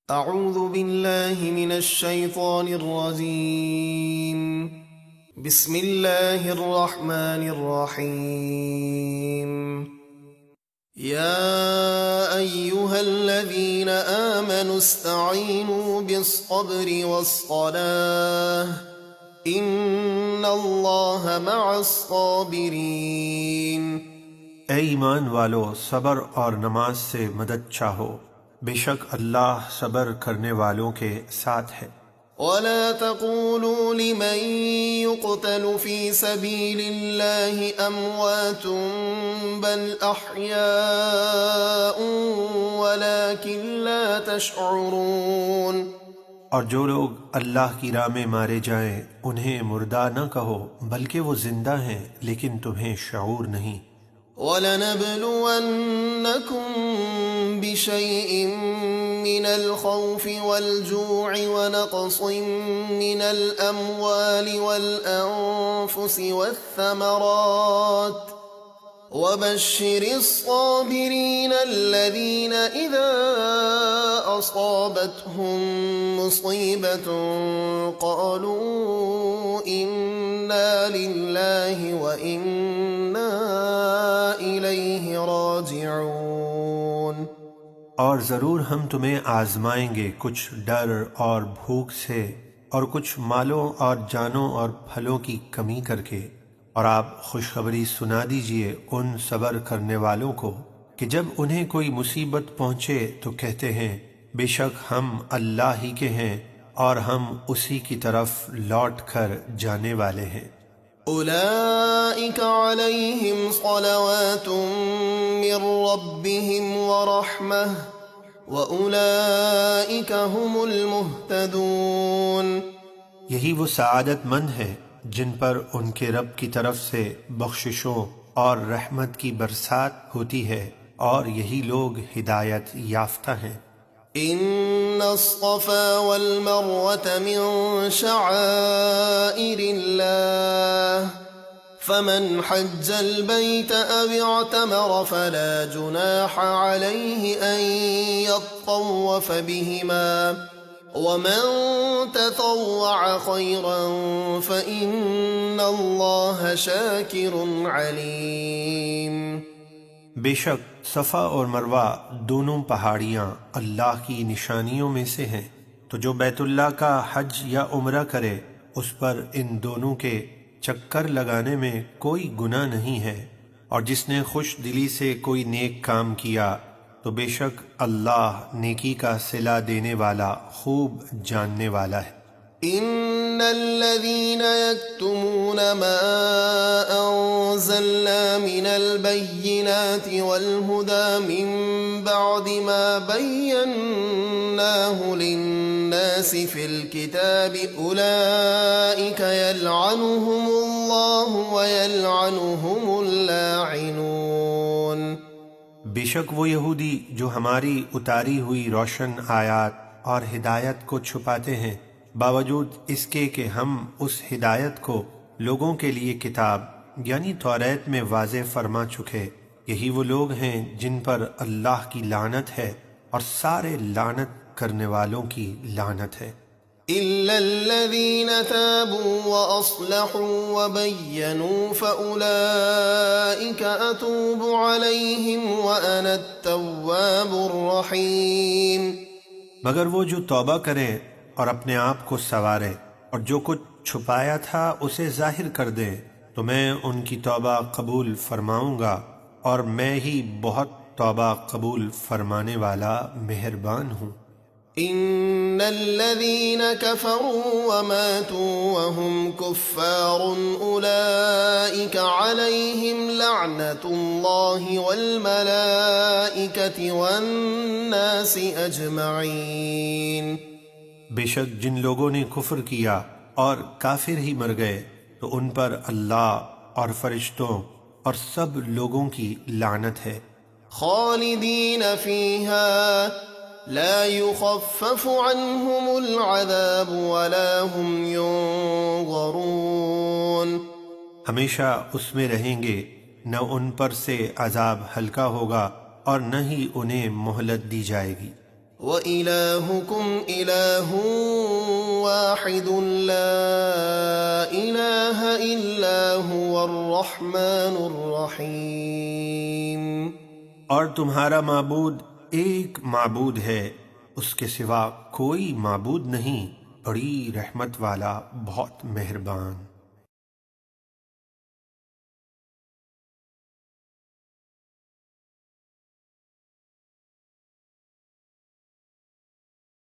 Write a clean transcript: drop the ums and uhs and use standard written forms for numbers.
اعوذ باللہ من الشیطان الرجیم بسم اللہ الرحمن الرحیم یا ایہا الذین آمنوا استعینوا بالصبر والصلاة ان اللہ مع الصابرین۔ اے ایمان والو، صبر اور نماز سے مدد چاہو، بے شک اللہ صبر کرنے والوں کے ساتھ ہے۔ وَلَا تَقُولُوا لِمَن يُقْتَلُ فِي سَبِيلِ اللَّهِ أَمْوَاتٌ بَلْ أَحْيَاءٌ وَلَكِن لَا تَشْعُرُونَ۔ اور جو لوگ اللہ کی راہ میں مارے جائیں انہیں مردہ نہ کہو، بلکہ وہ زندہ ہیں لیکن تمہیں شعور نہیں۔ وَلَنَبْلُوَنَّكُمْ بِشَيْءٍ مِّنَ الْخَوْفِ وَالْجُوعِ وَنَقْصٍ مِّنَ الْأَمْوَالِ وَالْأَنفُسِ وَالثَّمَرَاتِ وَبَشِّرِ الصَّابِرِينَ الَّذِينَ إِذَا أَصَابَتْهُم مُّصِيبَةٌ قَالُوا إِنَّا لِلَّهِ وَإِنَّا إِلَيْهِ راجعون۔ اور ضرور ہم تمہیں آزمائیں گے کچھ ڈر اور بھوک سے، اور کچھ مالوں اور جانوں اور پھلوں کی کمی کر کے، اور آپ خوشخبری سنا دیجئے ان صبر کرنے والوں کو کہ جب انہیں کوئی مصیبت پہنچے تو کہتے ہیں بے شک ہم اللہ ہی کے ہیں اور ہم اسی کی طرف لوٹ کر جانے والے ہیں۔ اولئک علیہم صلوات من ربہم ورحمہ واولئک هم المہتدون۔ یہی وہ سعادت مند ہیں جن پر ان کے رب کی طرف سے بخششوں اور رحمت کی برسات ہوتی ہے، اور یہی لوگ ہدایت یافتہ ہیں۔ ان الصفا والمروة من شعائر الله فمن حج البيت او اعتمر فلا جناح عليه ان يطوف بهما ومن تطوع خيرا فإن الله شاكر عليم۔ بے شک صفا اور مروہ دونوں پہاڑیاں اللہ کی نشانیوں میں سے ہیں، تو جو بیت اللہ کا حج یا عمرہ کرے اس پر ان دونوں کے چکر لگانے میں کوئی گناہ نہیں ہے، اور جس نے خوش دلی سے کوئی نیک کام کیا تو بے شک اللہ نیکی کا صلہ دینے والا خوب جاننے والا ہے۔ ان الذين يكتمون ما انزلنا من البينات والهدى من بعد ما بيناه للناس في الكتاب اولئك يلعنهم الله ويلعنهم اللاعنون۔ بے شک وہ یہودی جو ہماری اتاری ہوئی روشن آیات اور ہدایت کو چھپاتے ہیں باوجود اس کے کہ ہم اس ہدایت کو لوگوں کے لیے کتاب یعنی توریت میں واضح فرما چکے، یہی وہ لوگ ہیں جن پر اللہ کی لعنت ہے اور سارے لعنت کرنے والوں کی لعنت ہے۔ إِلَّا الَّذِينَ تَابُوا وَأَصْلَحُوا وَبَيَّنُوا فَأُولَئِكَ أَتُوبُ عَلَيْهِمْ وَأَنَا التَّوَّابُ الرَّحِيمُ۔ مگر وہ جو توبہ کریں اور اپنے آپ کو سنواریں اور جو کچھ چھپایا تھا اسے ظاہر کر دیں تو میں ان کی توبہ قبول فرماؤں گا، اور میں ہی بہت توبہ قبول فرمانے والا مہربان ہوں۔ ان الذين كفروا وماتوا وهم كفار اولئك عليهم لعنة الله والملائكة والناس اجمعين۔ بے شک جن لوگوں نے کفر کیا اور کافر ہی مر گئے تو ان پر اللہ اور فرشتوں اور سب لوگوں کی لعنت ہے۔ خالدین فیہا لا يخفف عنهم العذاب ولا هم ينظرون۔ ہمیشہ اس میں رہیں گے، نہ ان پر سے عذاب ہلکا ہوگا اور نہ ہی انہیں مہلت دی جائے گی۔ وَإِلَٰهُكُمْ إِلَٰهٌ وَاحِدٌ لَّا إِلَٰهَ إِلَّا هُوَ الرَّحْمَٰنُ الرَّحِيمُ۔ اور تمہارا معبود ایک معبود ہے، اس کے سوا کوئی معبود نہیں، بڑی رحمت والا، بہت مہربان۔